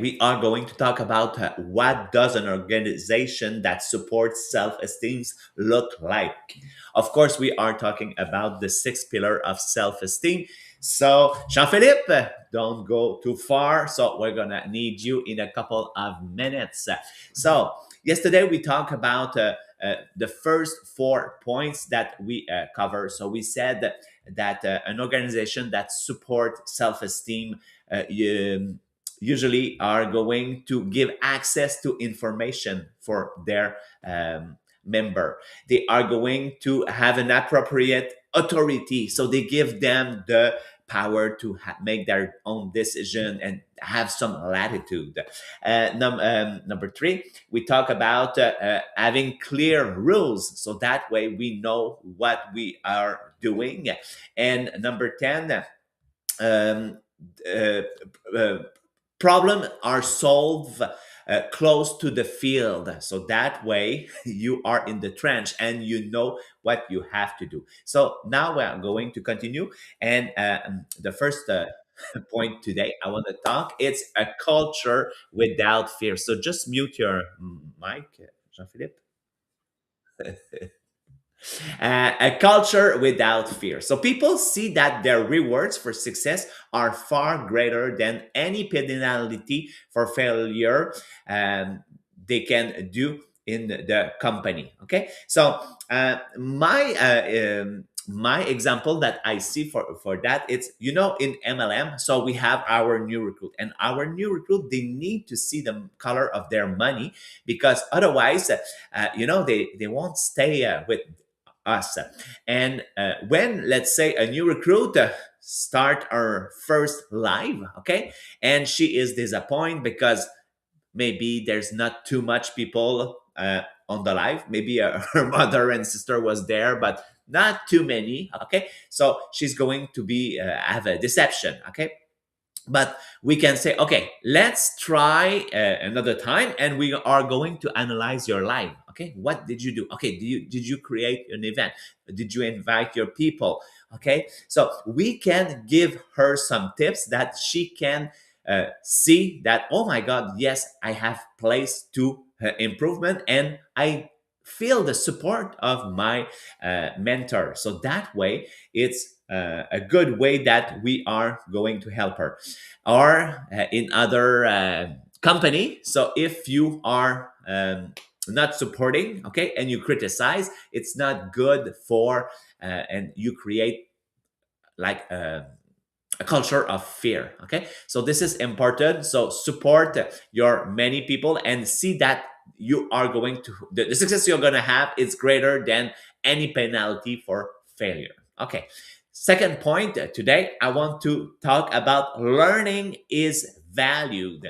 we are going to talk about what does an organization that supports self-esteem look like. Of course, we are talking about the sixth pillar of self-esteem. So, Jean-Philippe, don't go too far. So, we're going to need you in a couple of minutes. So, yesterday we talked about the first 4 points that we cover. So, we said that an organization that supports self-esteem usually are going to give access to information for their member. They are going to have an appropriate authority, so they give them the power to make their own decision and have some latitude. Number three, we talk about having clear rules, so that way we know what we are doing. And number 10, um, uh, uh, problem are solved close to the field, so that way you are in the trench and you know what you have to do. So now we are going to continue, and the first point today I want to talk, it's a culture without fear. So just mute your mic, Jean-Philippe. A culture without fear. So people see that their rewards for success are far greater than any penalty for failure they can do in the company. Okay, so my example that I see for that, it's in MLM. So we have our new recruit, and our new recruit, they need to see the color of their money, because otherwise they won't stay with us. And when, let's say, a new recruit start our first live, okay, and she is disappointed because maybe there's not too much people on the live. Maybe her mother and sister was there, but not too many. Okay, so she's going to be have a deception. Okay, but we can say, okay, let's try another time, and we are going to analyze your life. Okay, what did you do? Okay, did you create an event? Did you invite your people? Okay, so we can give her some tips that she can see that, oh my god, yes, I have place to improvement, and I feel the support of my mentor. So that way it's a good way that we are going to help her. Or in other company, so if you are not supporting, okay, and you criticize, it's not good for and you create like a culture of fear. Okay, so this is important. So support your many people and see that you are going to the success you're going to have is greater than any penalty for failure. Okay, second point, today I want to talk about learning is valued.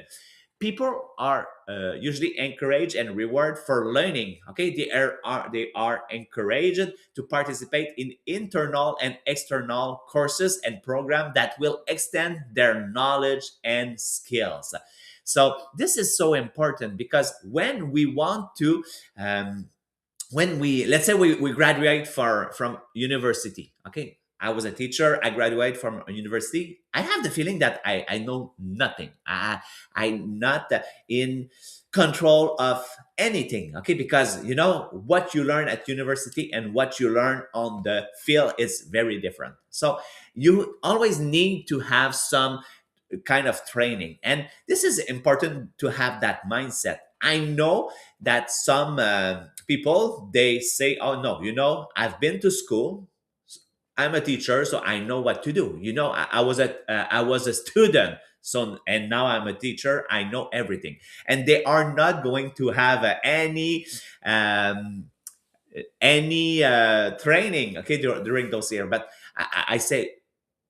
People are usually encouraged and rewarded for learning. Okay, they are encouraged to participate in internal and external courses and programs that will extend their knowledge and skills. So this is so important, because when we want to when we, let's say, we graduate from university. Okay, I was a teacher, I graduate from a university, I have the feeling that I know nothing. I'm not in control of anything. Okay, because what you learn at university and what you learn on the field is very different. So you always need to have some kind of training, and this is important to have that mindset. I know that some people, they say, oh no, I've been to school, I'm a teacher, so I know what to do. I was a student, so, and now I'm a teacher, I know everything. And they are not going to have any training, okay, during those years. But I say,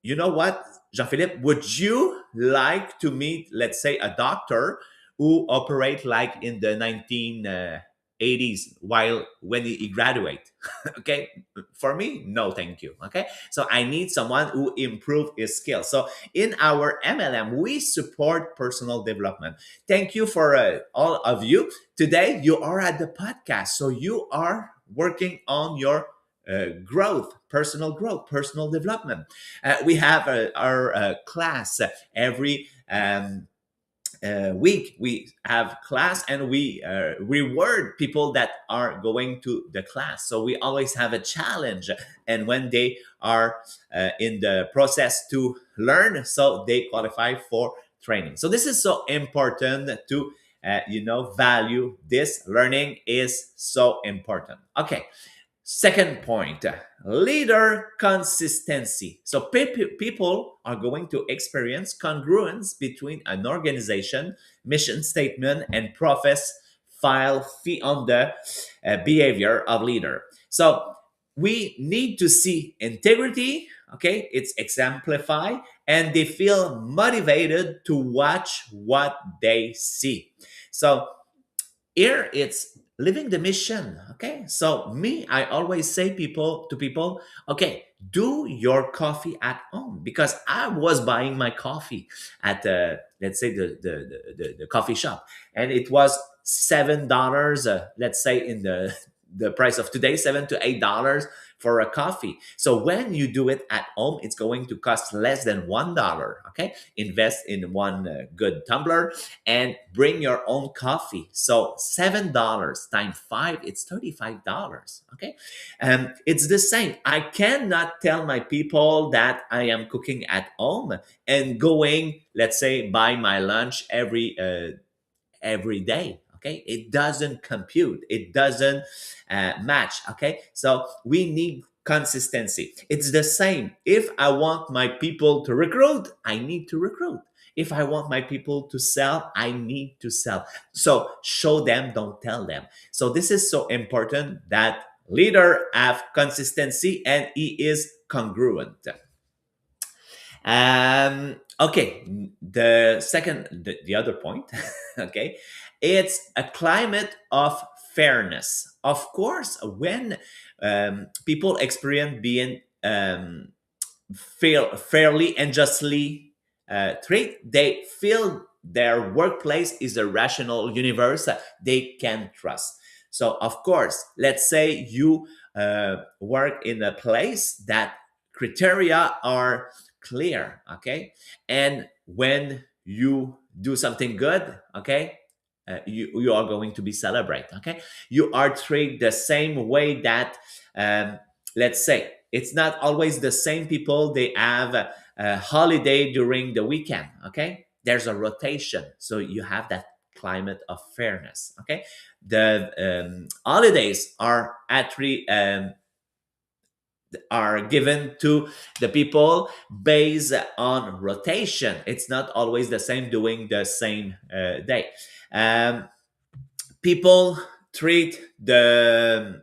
you know what, Jean-Philippe, would you like to meet, let's say, a doctor who operate like in the 1980s, while when he graduate? Okay, for me, no, thank you. Okay, so I need someone who improve his skills. So in our MLM, we support personal development. Thank you for all of you. Today, you are at the podcast, so you are working on your growth, personal development. We have our class every week we have class, and we reward people that are going to the class. So we always have a challenge, and when they are in the process to learn, so they qualify for training. So this is so important to value this. Learning is so important. Okay. Second point, leader consistency. So people are going to experience congruence between an organization, mission statement, and profile fee on the behavior of leader. So we need to see integrity, okay? It's exemplified, and they feel motivated to watch what they see. So here it's living the mission. Okay, so me, I always say people, okay, do your coffee at home, because I was buying my coffee at let's say the coffee shop, and it was $7, let's say in the price of today, $7 to $8 for a coffee. So when you do it at home, it's going to cost less than $1. Okay, invest in one good tumbler and bring your own coffee. So $7 times five, it's $35. Okay, it's the same. I cannot tell my people that I am cooking at home and going, let's say, buy my lunch every day. Okay, it doesn't compute, it doesn't match. Okay, so we need consistency. It's the same. If I want my people to recruit, I need to recruit. If I want my people to sell, I need to sell. So show them, don't tell them. So this is so important that leader have consistency and he is congruent. Okay, the other point, okay, it's a climate of fairness. Of course, when people experience being fairly and justly treated, they feel their workplace is a rational universe that they can trust. So, of course, let's say you work in a place that criteria are clear, okay, and when you do something good, okay, you are going to be celebrated. Okay, you are treated the same way that let's say it's not always the same people, they have a holiday during the weekend. Okay, there's a rotation, so you have that climate of fairness. Okay, the holidays are given to the people based on rotation. It's not always the same doing the same day. Um, People treat the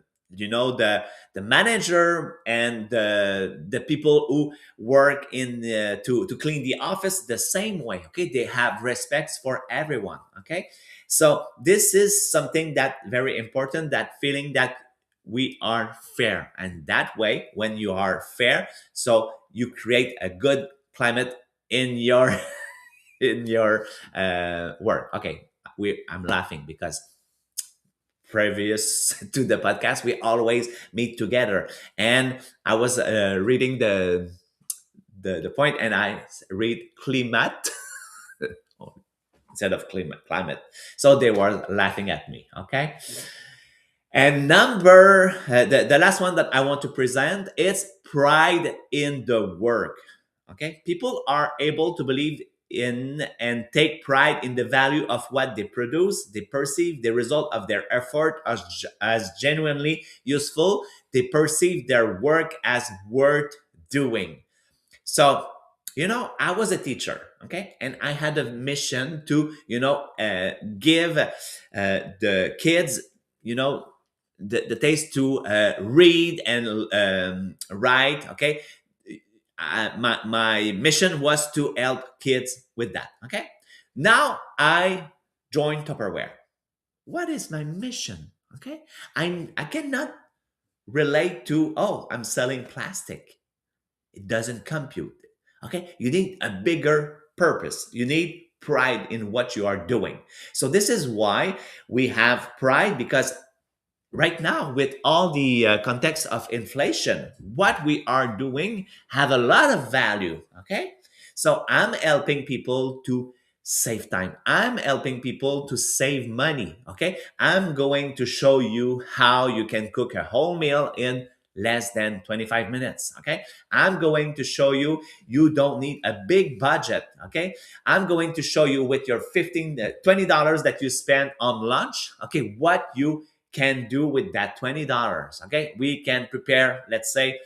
manager and the people who work in to clean the office the same way. Okay, they have respects for everyone. Okay, so this is something that very important, that feeling that we are fair, and that way when you are fair, so you create a good climate in your in your work. Okay, I'm laughing because previous to the podcast we always meet together, and I was reading the point, and I read climate instead of climate, so they were laughing at me. Okay, and the last one that I want to present is pride in the work. Okay, people are able to believe in and take pride in the value of what they produce. They perceive the result of their effort as genuinely useful. They perceive their work as worth doing. So, I was a teacher, okay, and I had a mission to, give the kids, the taste to read and write. Okay, my mission was to help kids with that. Okay, now I joined Tupperware. What is my mission? Okay, I cannot relate to, oh, I'm selling plastic. It doesn't compute. Okay, you need a bigger purpose. You need pride in what you are doing. So this is why we have pride, because right now, with all the context of inflation, what we are doing have a lot of value. Okay, so I'm helping people to save time. I'm helping people to save money. Okay. I'm going to show you how you can cook a whole meal in less than 25 minutes. Okay. I'm going to show you you don't need a big budget. Okay. I'm going to show you with your 15, $20 that you spend on lunch. Okay. What you can do with that $20. Okay. We can prepare, let's say,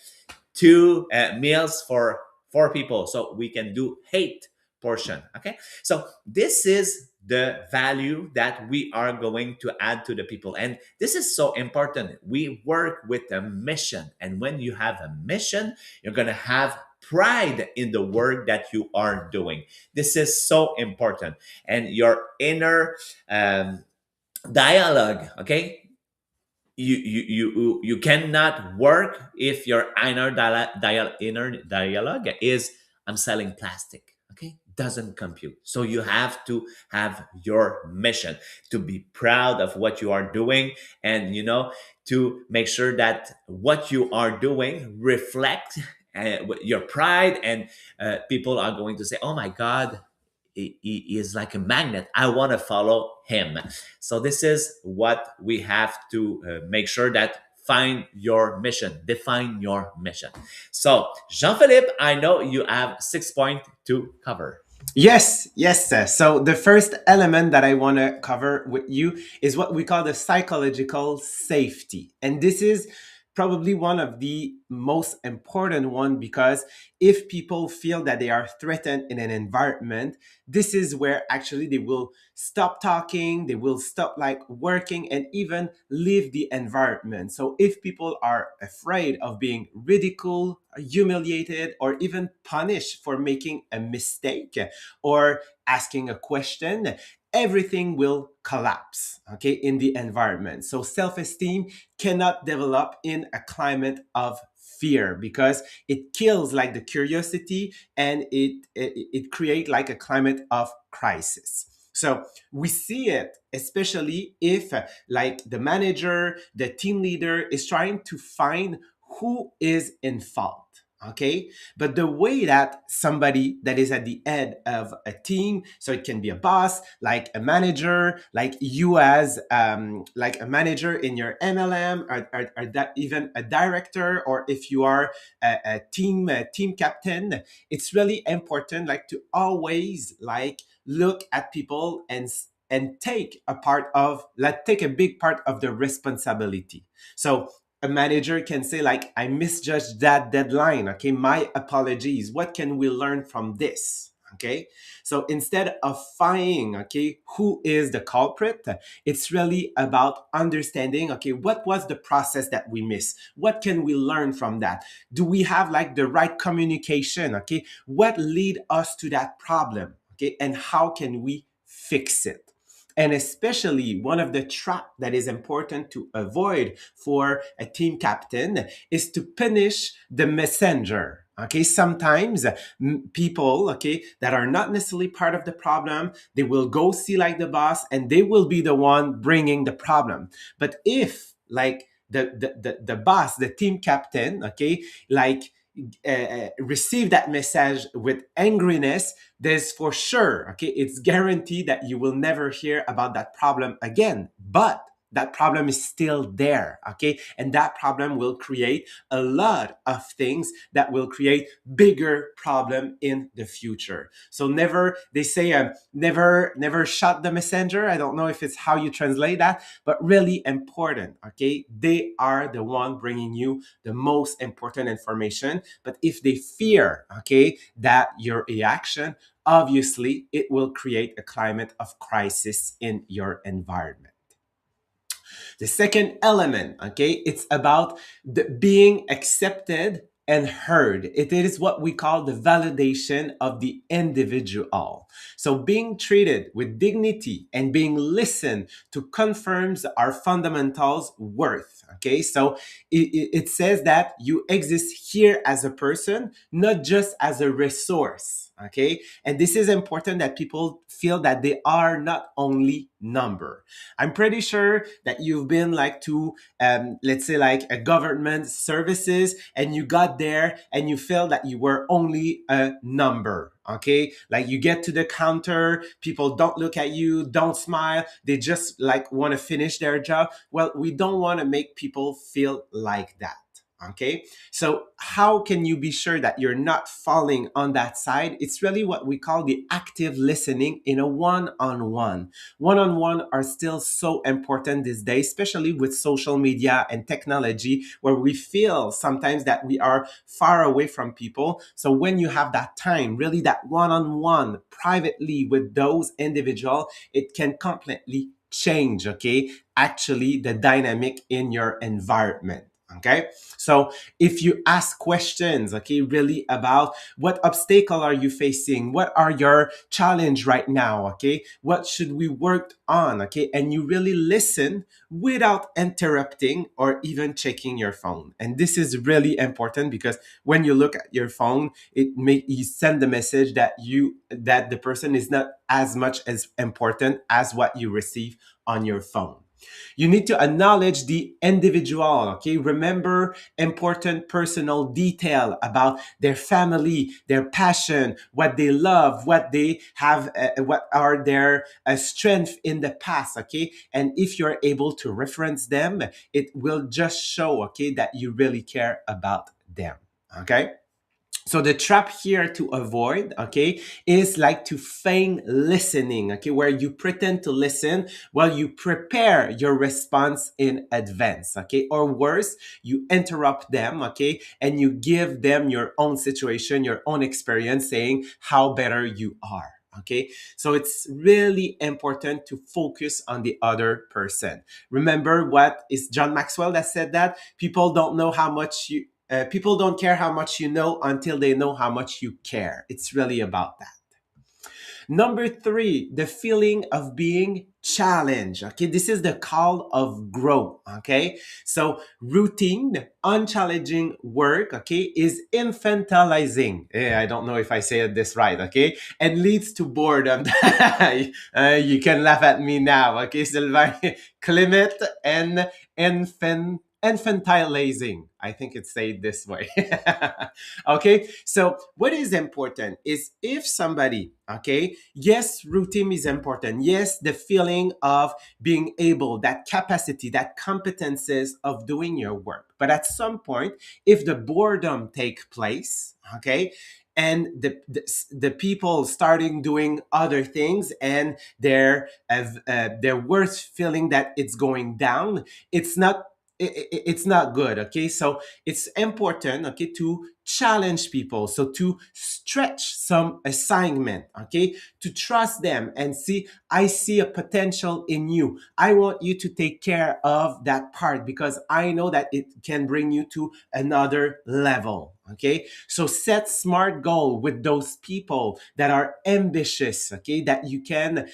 two meals for four people, so we can do eight portion. Okay, so this is the value that we are going to add to the people, and this is so important. We work with a mission, and when you have a mission, you're going to have pride in the work that you are doing. This is so important, and your inner dialogue. Okay, you cannot work if your inner dialogue is I'm selling plastic. Okay, doesn't compute. So you have to have your mission, to be proud of what you are doing, and to make sure that what you are doing reflect your pride, and people are going to say, oh my god, he is like a magnet. I want to follow him. So this is what we have to make sure that find your mission, define your mission. So Jean-Philippe, I know you have 6 points to cover. Yes, yes, sir. So the first element that I want to cover with you is what we call the psychological safety. And this is probably one of the most important one, because if people feel that they are threatened in an environment, this is where actually they will stop talking, they will stop like working and even leave the environment. So if people are afraid of being ridiculed, humiliated, or even punished for making a mistake or asking a question, everything will collapse, okay, in the environment. So self-esteem cannot develop in a climate of fear, because it kills like the curiosity, and it creates like a climate of crisis. So we see it especially if like the manager, the team leader is trying to find who is in fault. Okay, but the way that somebody that is at the head of a team, so it can be a boss, like a manager, like you as like a manager in your MLM, or that even a director, or if you are a team captain, it's really important like to always like look at people and take a part of, like take a big part of the responsibility. So a manager can say like, I misjudged that deadline. Okay, my apologies. What can we learn from this? Okay, so instead of finding, okay, who is the culprit, it's really about understanding, okay, what was the process that we missed? What can we learn from that? Do we have like the right communication? Okay, what lead us to that problem? Okay, and how can we fix it? And especially one of the traps that is important to avoid for a team captain is to punish the messenger. Okay, sometimes people, okay, that are not necessarily part of the problem, they will go see like the boss, and they will be the one bringing the problem. But if like the boss, the team captain, okay, like receive that message with angriness, there's for sure, okay, it's guaranteed that you will never hear about that problem again. But that problem is still there, okay, and that problem will create a lot of things that will create bigger problem in the future. So never, they say, never shut the messenger. I don't know if it's how you translate that, but really important, okay, they are the one bringing you the most important information. But if they fear, okay, that your reaction, obviously it will create a climate of crisis in your environment. The second element, okay, it's about being accepted and heard. It is what we call the validation of the individual. So being treated with dignity and being listened to confirms our fundamentals worth. Okay, so it says that you exist here as a person, not just as a resource. Okay. And this is important that people feel that they are not only number. I'm pretty sure that you've been like to, let's say, like a government services, and you got there and you feel that you were only a number. Okay. Like you get to the counter, people don't look at you, don't smile. They just like want to finish their job. Well, we don't want to make people feel like that. Okay. So, how can you be sure that you're not falling on that side? It's really what we call the active listening in a one on one. One on one are still so important these days, especially with social media and technology, where we feel sometimes that we are far away from people. So, when you have that time, really that one on one privately with those individuals, it can completely change, okay, actually the dynamic in your environment. Okay. So if you ask questions, okay, really about what obstacle are you facing? What are your challenge right now? Okay. What should we work on? Okay. And you really listen without interrupting or even checking your phone. And this is really important because when you look at your phone, it may you send the message that that the person is not as much as important as what you receive on your phone. You need to acknowledge the individual, okay? Remember important personal detail about their family, their passion, what they love, what they have, what are their strength in the past, okay? And if you're able to reference them, it will just show, okay, that you really care about them, okay? So the trap here to avoid, okay, is like to feign listening, okay, where you pretend to listen while you prepare your response in advance, okay, or worse, you interrupt them, okay, and you give them your own situation, your own experience, saying how better you are. Okay, so it's really important to focus on the other person. Remember what is John Maxwell that said that people don't know how much people don't care how much you know until they know how much you care. It's really about that. Number three, the feeling of being challenged. Okay, this is the call of growth. Okay, so routine, unchallenging work, okay, is infantilizing. I don't know if I say this right. Okay, and leads to boredom. You can laugh at me now. Okay, Sylvain, Climate and infantilizing. I think it's said this way. Okay, so what is important is if somebody, okay, yes, routine is important. Yes, the feeling of being able, that capacity, that competences of doing your work. But at some point, if the boredom take place, okay, and the people starting doing other things and their worth feeling that it's going down, it's not it's not good. Okay, so it's important, okay, to challenge people, so to stretch some assignment, okay, to trust them and see, I see a potential in you, I want you to take care of that part because I know that it can bring you to another level. Okay, so set smart goal with those people that are ambitious, okay, that you can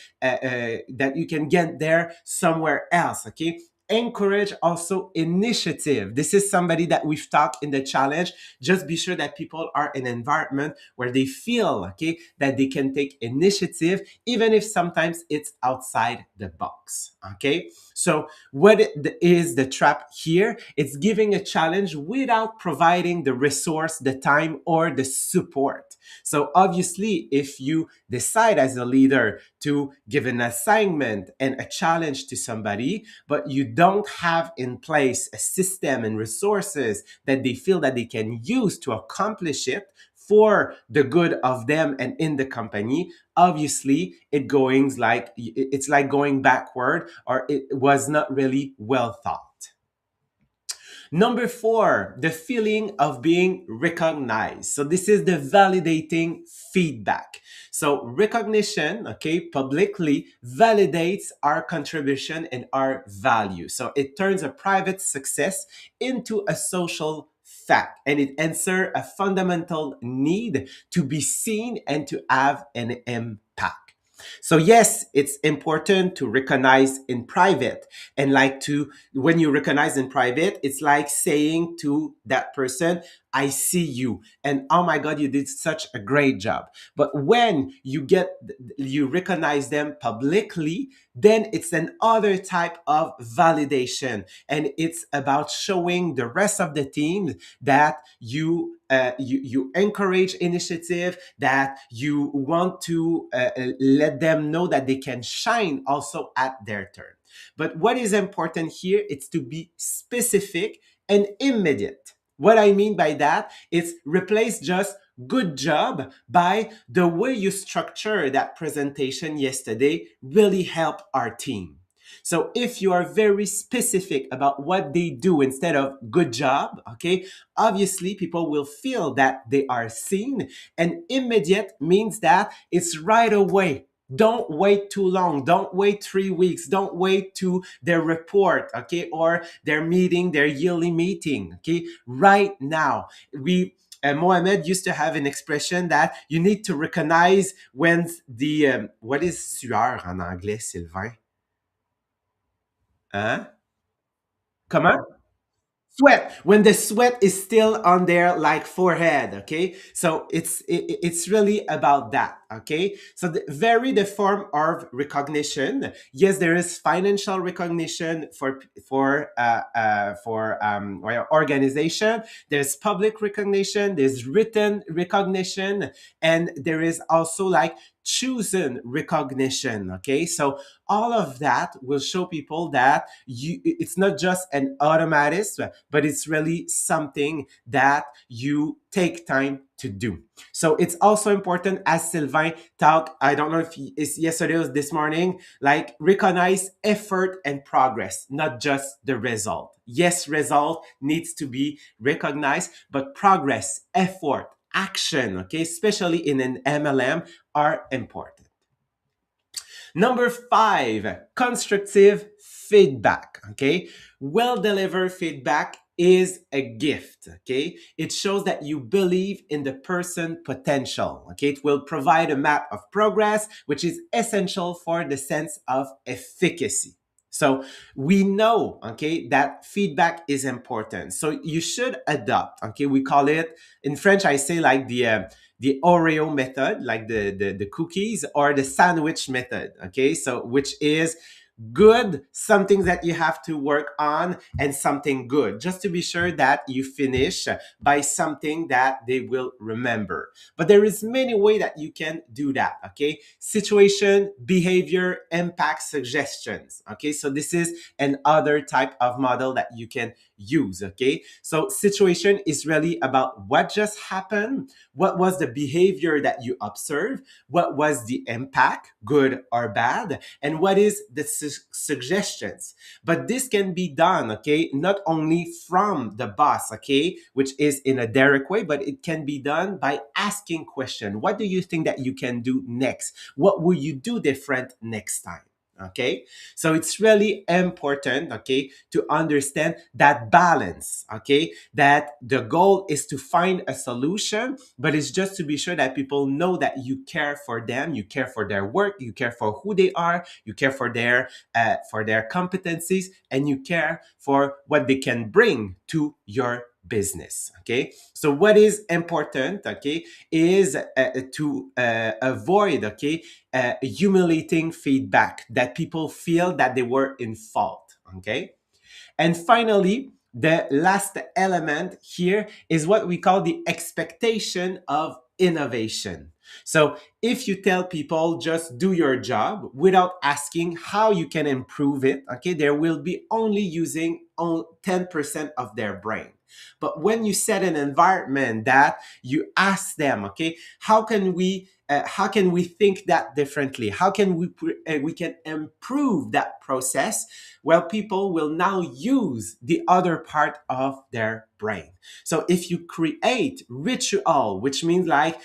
get there somewhere else. Okay, encourage also initiative. This is somebody that we've talked in the challenge. Just be sure that people are in an environment where they feel, okay, that they can take initiative, even if sometimes it's outside the box. Okay, so what is the trap here? It's giving a challenge without providing the resource, the time, or the support. So obviously, if you decide as a leader to give an assignment and a challenge to somebody, but you don't have in place a system and resources that they feel that they can use to accomplish it for the good of them and in the company, obviously it's like going backward, or it was not really well thought. Number four, the feeling of being recognized. So this is the validating feedback. So recognition, okay, publicly validates our contribution and our value. So it turns a private success into a social fact, and it answers a fundamental need to be seen and to have an impact. So yes, it's important to recognize in private, and like to when you recognize in private, it's like saying to that person, I see you, and oh my God, you did such a great job. But when you recognize them publicly, then it's another type of validation, and it's about showing the rest of the team that you encourage initiative, that you want to let them know that they can shine also at their turn. But what is important here is to be specific and immediate. What I mean by that is replace just good job by the way you structure that presentation yesterday really helped our team. So if you are very specific about what they do instead of good job, okay, obviously people will feel that they are seen, and immediate means that it's right away. Don't wait too long. Don't wait 3 weeks. Don't wait to their report, okay, or their meeting, their yearly meeting, okay. Right now, we Mohamed used to have an expression that you need to recognize when the what is sueur en anglais, Sylvain? Hein? Comment? Sweat, when the sweat is still on their like forehead, okay, so it's really about that, okay. So vary the form of recognition. Yes, there is financial recognition for organization. There's public recognition, there's written recognition, and there is also like chosen recognition, okay. So all of that will show people that it's not just an automatism, but it's really something that you take time to do. So it's also important, as Sylvain talked, I don't know if it's yesterday or this morning, like recognize effort and progress, not just the result. Yes, result needs to be recognized, but progress, effort, action, okay, especially in an MLM, are important. Number five, constructive feedback. Okay. Well delivered feedback is a gift. Okay. It shows that you believe in the person potential. Okay. It will provide a map of progress, which is essential for the sense of efficacy. So we know, okay, that feedback is important. So you should adopt, okay, we call it in French, I say like the Oreo method, like the cookies, or the sandwich method. Okay, so which is good, something that you have to work on, and something good, just to be sure that you finish by something that they will remember. But there is many way that you can do that. Okay, situation, behavior, impact, suggestions. Okay, so this is another type of model that you can use. Okay, so situation is really about what just happened, what was the behavior that you observed, what was the impact, good or bad, and what is the suggestions. But this can be done, okay, not only from the boss, okay, which is in a direct way, but it can be done by asking question. What do you think that you can do next? What will you do different next time? Okay, so it's really important, okay, to understand that balance, okay, that the goal is to find a solution, but it's just to be sure that people know that you care for them, you care for their work, you care for who they are, you care for their competencies, and you care for what they can bring to your business. Okay, so what is important, okay, is to avoid, okay, humiliating feedback that people feel that they were in fault. Okay, and finally, the last element here is what we call the expectation of innovation. So if you tell people just do your job without asking how you can improve it, okay, they will be only using 10% of their brain. But when you set an environment that you ask them, okay, how can we think that differently? How can we can improve that process? Well, people will now use the other part of their brain. So if you create ritual, which means like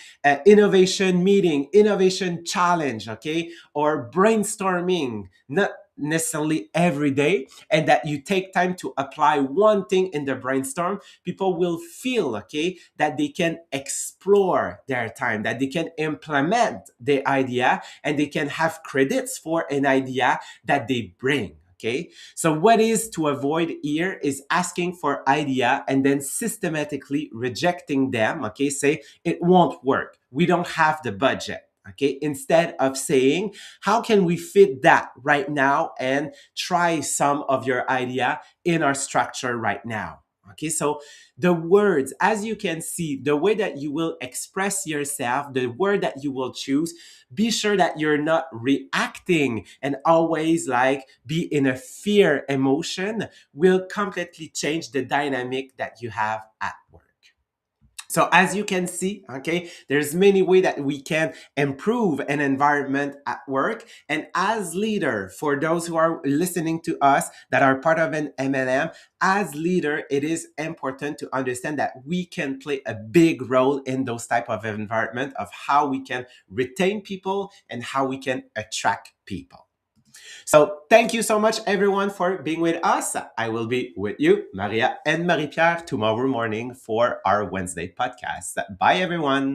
innovation meeting, innovation challenge, okay, or brainstorming, not necessarily every day, and that you take time to apply one thing in the brainstorm, people will feel, okay, that they can explore their time, that they can implement the idea, and they can have credits for an idea that they bring. Okay. So what is to avoid here is asking for idea and then systematically rejecting them. Okay. Say it won't work. We don't have the budget. Okay. Instead of saying, how can we fit that right now and try some of your idea in our structure right now? Okay. So the words, as you can see, the way that you will express yourself, the word that you will choose, be sure that you're not reacting and always like be in a fear emotion will completely change the dynamic that you have at work. So as you can see, okay, there's many ways that we can improve an environment at work. And as leader, for those who are listening to us that are part of an MLM, as leader, it is important to understand that we can play a big role in those type of environment of how we can retain people and how we can attract people. So thank you so much, everyone, for being with us. I will be with you, Maria and Marie-Pierre, tomorrow morning for our Wednesday podcast. Bye, everyone.